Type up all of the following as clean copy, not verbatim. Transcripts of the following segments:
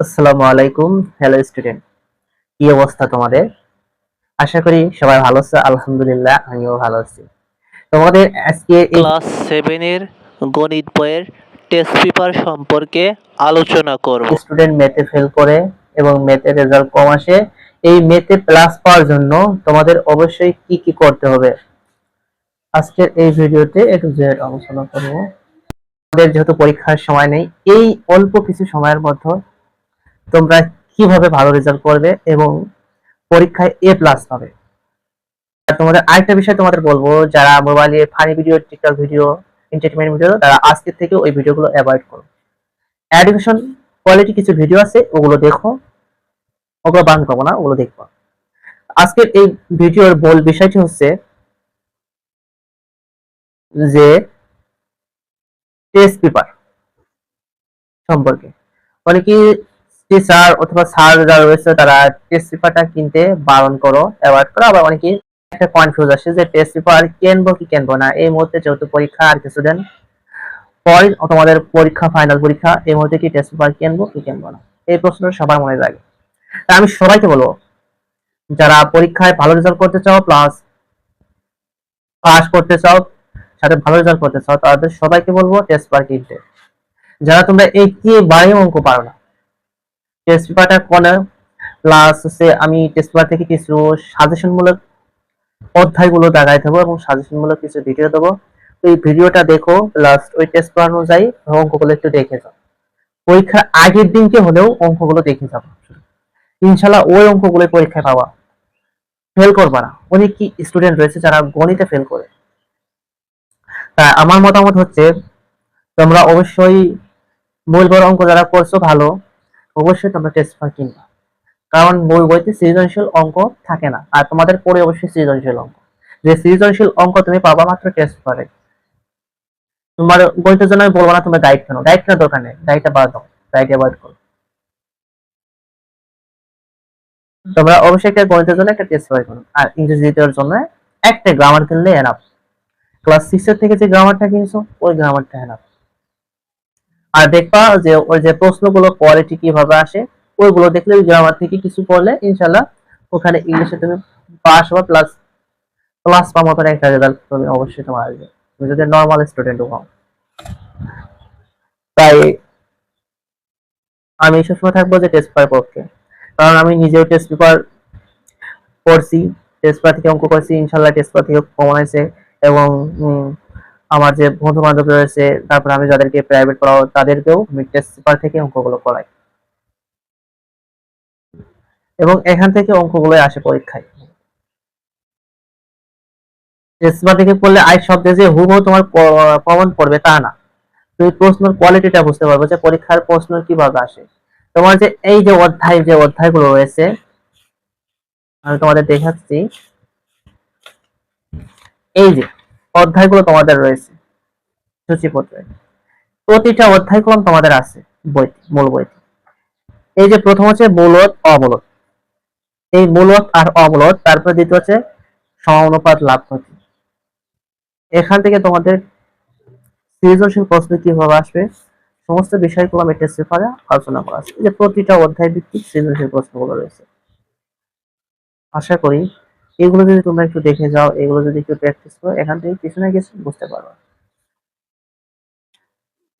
আসসালামু আলাইকুম। Hello student, কি অবস্থা তোমাদের? আশা করি সবাই ভালো আছো। আলহামদুলিল্লাহ, আমিও ভালো আছি। তোমাদের আজকে এই ক্লাস 7 এর গণিত বইয়ের টেস্ট পেপার সম্পর্কে আলোচনা করব। স্টুডেন্ট ম্যাথে ফেল করে এবং ম্যাথে রেজাল্ট কম আসে, এই ম্যাথে প্লাস পাওয়ার জন্য তোমাদের অবশ্যই কি কি করতে হবে আজকের এই ভিডিওতে এ টু জেড আলোচনা করব। তোমাদের যেহেতু পরীক্ষার সময় নেই, এই অল্প কিছু সময়ের মধ্যে তোমরা কিভাবে ভালো রেজাল্ট করবে এবং পরীক্ষায় এ প্লাস পাবে। আর তোমাদের আরেকটা বিষয় তোমাদের বলবো, যারা মোবাইলে funny video, TikTok video, entertainment video, তারা আজকে থেকে ওই ভিডিওগুলো অ্যাভয়েড করো। এডুকেশন কোয়ালিটি কিছু ভিডিও আছে, ওগুলো দেখো, ওগুলো বান করবো না, ওগুলো দেখবো। আজকের এই ভিডিওর মূল বিষয়টি হচ্ছে যে টেস্ট পেপার সম্পর্কে অনেকে টিচার অথবা স্যার যারা রয়েছে তারা টেস্ট পেপারটা কিনতে বারণ করো, অ্যাভয়েড করো। আবার অনেকে একটা কনফিউজ আসে যে টেস্ট পেপার কিনবো কি কিনবো না। এই মুহূর্তে যেহেতু পরীক্ষা আর কিছুদিন পরে তোমাদের পরীক্ষা, ফাইনাল পরীক্ষা, এই মুহূর্তে কি টেস্ট পেপার কিনবো কি কিনবো না, এই প্রশ্নটা সবার মনে জাগে। তাই আমি সবাইকে বলবো, যারা পরীক্ষায় ভালো রেজাল্ট করতে চাও প্লাস পাস করতে চাও, সাথে ভালো রেজাল্ট করতে চাও, তাদের সবাইকে বলবো টেস্ট পেপার কিনতে। যারা তোমরা একেবারে অঙ্ক পারো না, টেস্ট পেপারটা কোনে প্লাস হচ্ছে আমি টেস্ট পেপার থেকে কিছু সাজেশন মূলক অধ্যায়গুলো দেখাই দেবো এবং সাজেশন মূলক কিছু ভিডিও দেবো। ওই ভিডিওটা দেখো, লাস্ট ওই টেস্ট পেপার অনুযায়ী অঙ্কগুলো একটু দেখে যাও। পরীক্ষার আগের দিনকে হলেও অঙ্কগুলো দেখে যাবো, ইনশাল্লাহ ওই অঙ্কগুলো পরীক্ষায় পাবা, ফেল করবা না। অনেক কি স্টুডেন্ট রয়েছে যারা গণিতে ফেল করে। তাই আমার মতামত হচ্ছে তোমরা অবশ্যই মূল বড় অঙ্ক যারা করছো ভালো, অবশ্যই তোমরা টেস্ট পেপার কিনবা। কারণ মূল বইতে সৃজনশীল অঙ্ক থাকে না, আর তোমাদের পড়ে অবশ্যই সৃজনশীল অঙ্ক। যে সৃজনশীল অঙ্ক তুমি পাবা মাত্র টেস্ট পেপারে। তোমার গণিতের জন্য আমি বলবো না তুমি গাইড কেন, গাইড কেনার দরকার নেই, গাইডটা বাদ দাও, গাইড অ্যাভয়েড করো। তোমরা অবশ্যই একটা গণিতের জন্য একটা টেস্ট পেপার করো, আর ইংরেজি দ্বিতীয়ের জন্য একটা গ্রামার কিনলে এনাফ। ক্লাস 6 এর থেকে যে গ্রামারটা কিনছো ওই গ্রামারটা এনাফ। আর দেখবা যে ওই যে প্রশ্নগুলো কোয়ালিটি কিভাবে আসে, ওইগুলো দেখলে ওই গ্রামার থেকে কিছু পড়লে ইনশাল্লাহ ওখানে ইংলিশে তুমি পাস বা প্লাস প্লাস পাওয়ার মতো একটা রেজাল্ট তুমি অবশ্যই তোমার আসবে, তুমি যদি নর্মাল স্টুডেন্টও হও। তাই আমি সবসময় থাকবো যে টেস্ট পেপার পক্ষে, কারণ আমি নিজেও টেস্ট পেপার পড়ছি, টেস্ট পেপার থেকে অঙ্ক করছি, ইনশাল্লাহ টেস্ট পেপার থেকে কমন হয়েছে। এবং আমার যে বন্ধু বান্ধব রয়েছে, তারপর আমি যাদেরকে প্রাইভেট পড়াও তাদেরকেও আমি টেস্ট পেপার থেকে অঙ্কগুলো করাই, এবং এখান থেকে অঙ্কগুলো আসে পরীক্ষায়। টেস্ট পেপার থেকে পড়লে আই শব্দে যে হুবহু তোমার কমন পড়বে তা না, তুমি প্রশ্নের কোয়ালিটিটা বুঝতে পারবে যে পরীক্ষার প্রশ্ন কিভাবে আসে। তোমার যে এই যে অধ্যায়, যে অধ্যায়গুলো রয়েছে আমি তোমাদের দেখাচ্ছি, এই যে অধ্যায়গুলো তোমাদের রয়েছে সূচিপত্রে, প্রতিটা অধ্যায়ক্রম তোমাদের আছে বইতে, মূল বইতে। এই যে প্রথম হচ্ছে মূলদ অমূলদ, এই মূলদ আর অমূলদ, তারপরে দ্বিতীয় হচ্ছে সমানুপাত লাভ ক্ষতি। এখান থেকে তোমাদের সৃজনশীল প্রশ্ন কিভাবে আসবে সমস্ত বিষয়গুলো আমি টেস্ট পেপারে আলোচনা করা আছে। এই যে প্রতিটা অধ্যায় ভিত্তিক সৃজনশীল প্রশ্নগুলো রয়েছে। আশা করি এগুলো যদি তোমরা একটু দেখে যাও, এগুলো যদি একটু প্র্যাকটিস করো, এখান থেকে কিছু না কিছু বুঝতে পারবে।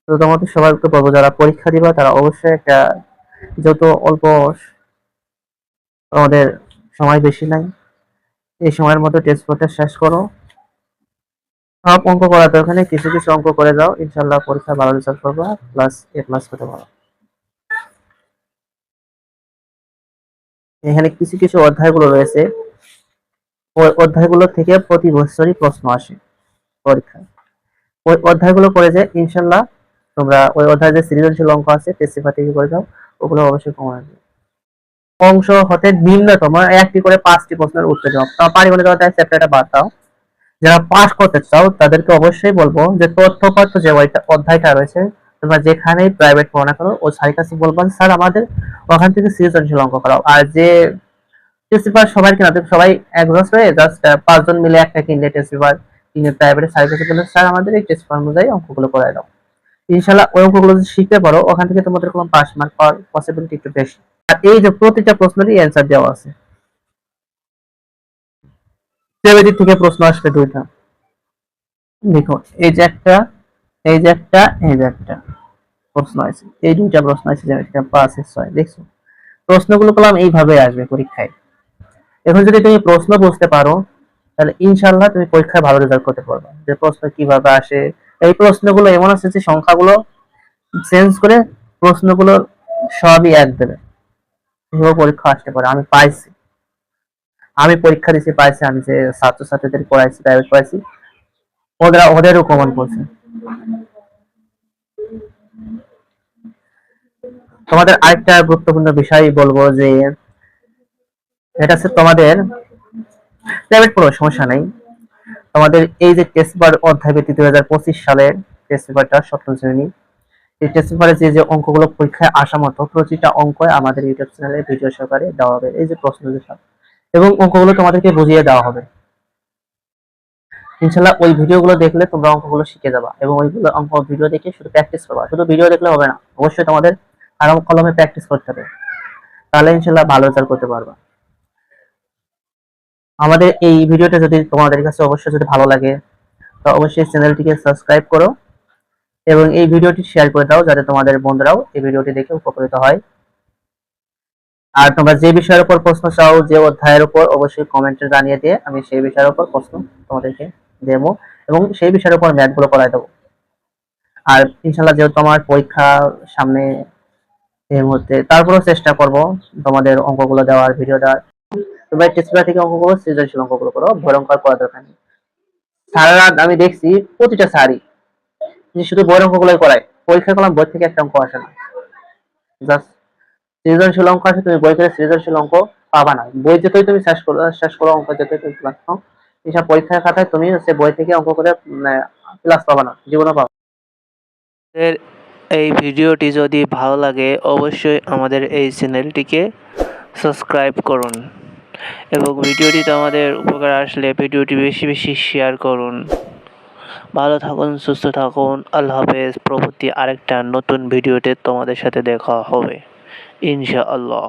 তো তোমাদের সবাইকে বলবো, যারা পরীক্ষা দিবা তারা অবশ্যই একটা, যত অল্প তোমাদের সময় বেশি নাই, এই সময়ের মধ্যে টেস্ট পেপারটা শেষ করো। সব অঙ্ক করা দরকার নেই, কিছু কিছু অঙ্ক করে যাও, ইনশাল্লাহ পরীক্ষা ভালো রেজাল্ট করবা, প্লাস এ প্লাস করতে পারো। এখানে কিছু কিছু অধ্যায়গুলো রয়েছে, ওই অধ্যায়গুলো থেকে প্রতি বছরই প্রশ্ন আসে পরীক্ষায়। ওই অধ্যায়গুলো করে যে ইনশাল্লাহ তোমরা ওই অধ্যায়ে যে সৃজনশীল অঙ্ক আছে টেস্ট পেপার থেকে করে যাও, ওগুলো অবশ্যই কমন আসবে। অংশ হতে ন্যূনতম একটি করে 5টি প্রশ্নের উত্তর দাও, পারিগণিক অধ্যায় চ্যাপ্টারটা বাদ দাও। যারা পাস করতে চাও তাদেরকে অবশ্যই বলবো যে তথ্যপাত্র যে অধ্যায়টা রয়েছে, তোমরা যেখানেই প্রাইভেট পড়া না করো, ওই স্যারের কাছে বলবো স্যার আমাদের ওখান থেকে সৃজনশীল অঙ্ক করাও। আর যে টেস্ট পেপার সবাই কিনা, সবাই একজস্ট হয়ে জাস্ট 5 জন মিলে একটা কিনলে টেস্ট পেপার কিনে প্রাইভেটে স্যারের কাছে বললে স্যার আমাদের এই টেস্ট পেপার অনুযায়ী অঙ্কগুলো করাই দাও, ইনশাআল্লাহ ওই অঙ্কগুলো যদি শিখতে পারো ওখান থেকে তোমাদের কোনো পাস মার্ক পাওয়ার পসিবিলিটি একটু বেশি। আর এই যে প্রতিটা প্রশ্নেরই অ্যান্সার দেওয়া আছে, জ্যামিতি থেকে প্রশ্ন আসবে দুইটা। দেখো এই যে একটা, এই যে একটা, এই যে একটা প্রশ্ন আছে, এই দুইটা প্রশ্ন আছে জ্যামিতি 5 6 দেখছো? প্রশ্নগুলো পেলাম এইভাবে আসবে পরীক্ষায়। এখন যদি তুমি প্রশ্ন বুঝতে পারো তাহলে ইনশাআল্লাহ তুমি পরীক্ষায় ভালো রেজাল্ট করতে পারবে। যে প্রশ্ন কিভাবে আসে, এই প্রশ্নগুলো এমন আছে যে সংখ্যাগুলো চেঞ্জ করে প্রশ্নগুলো সবই এক দেবে, এভাবে পরীক্ষা আসতে পারে। আমি পাইছি, আমি পরীক্ষা দিয়েছি পাইছি, আমি যে ছাত্রছাত্রীদের পড়াইছি প্রাইভেট পড়াইছি ওদেরও কমন পড়ছে। তোমাদের আরেকটা গুরুত্বপূর্ণ বিষয় বলবো যে এটা হচ্ছে তোমাদের প্রাইভেট পড়ো সমস্যা নাই, তোমাদের এই যে টেস্ট পেপার অধ্যায় ভিত্তিক 2025 সালের টেস্ট পেপারটা সপ্তম শ্রেণী, এই টেস্ট পেপারে যে যে অঙ্কগুলো পরীক্ষায় আসা মতো প্রতিটা অঙ্ক আমাদের ইউটিউব চ্যানেলে ভিডিও সহকারে দেওয়া হবে, এই যে প্রশ্ন সব এবং অঙ্কগুলো তোমাদেরকে বুঝিয়ে দেওয়া হবে। ইনশাল্লাহ ওই ভিডিওগুলো দেখলে তোমরা অঙ্কগুলো শিখে যাবা এবং ওইগুলো অঙ্ক ভিডিও দেখে শুধু প্র্যাকটিস করবা। শুধু ভিডিও দেখলে হবে না, অবশ্যই তোমাদের আরাম কলমে প্র্যাকটিস করতে হবে, তাহলে ইনশাল্লাহ ভালো রেজাল্ট করতে পারবা। আমাদের এই ভিডিওটা যদি তোমাদের কাছে অবশ্যই যদি ভালো লাগে তো অবশ্যই চ্যানেলটিকে সাবস্ক্রাইব করো এবং এই ভিডিওটি শেয়ার করে দাও যাতে তোমাদের বন্ধুরাও এই ভিডিওটি দেখে উপকৃত হয়। আর তোমরা যে বিষয়ের উপর প্রশ্ন চাও, যে অধ্যায়ের উপর, অবশ্যই কমেন্টে জানিয়ে দিয়ে আমি সেই বিষয়ের উপর প্রশ্ন তোমাদেরকে দেবো এবং সেই বিষয়ের উপর ম্যাথগুলো করাই দেবো। আর ইনশাল্লাহ যেহেতু আমার পরীক্ষা সামনে এই মুহূর্তে, তারপরেও চেষ্টা করব তোমাদের অঙ্কগুলো দেওয়ার, ভিডিও দেওয়ার। তোমরা টেস্ট পেপার থেকে অঙ্কগুলো, সৃজনশীল অঙ্কগুলো করো, ভয়ঙ্কর করা দরকার নেই। স্যারেরা আমি দেখছি প্রতিটা স্যারই যে শুধু বইয়ের অঙ্কগুলোই করায়, পরীক্ষা করলাম বই থেকে একটা অঙ্ক আসে না, জাস্ট সৃজনশীল অঙ্ক আসে, তুমি বই থেকে সৃজনশীল অঙ্ক পাবা না। বই যেতেই তুমি শেষ করো অঙ্ক যেতেই তুমি ক্লাস নাও, এসব পরীক্ষার খাতায় তুমি হচ্ছে বই থেকে অঙ্ক করে ক্লাস পাবা না, জীবনে পাবা। আমাদের এই ভিডিওটি যদি ভালো লাগে অবশ্যই আমাদের এই চ্যানেলটিকে সাবস্ক্রাইব করুন এবং ভিডিওটিতে আমাদের উপকার আসলে ভিডিওটি বেশি বেশি শেয়ার করুন। ভালো থাকুন, সুস্থ থাকুন, আল্লাহ হাফেজ। পরবর্তী আরেকটা নতুন ভিডিওতে তোমাদের সাথে দেখা হবে ইনশাআল্লাহ।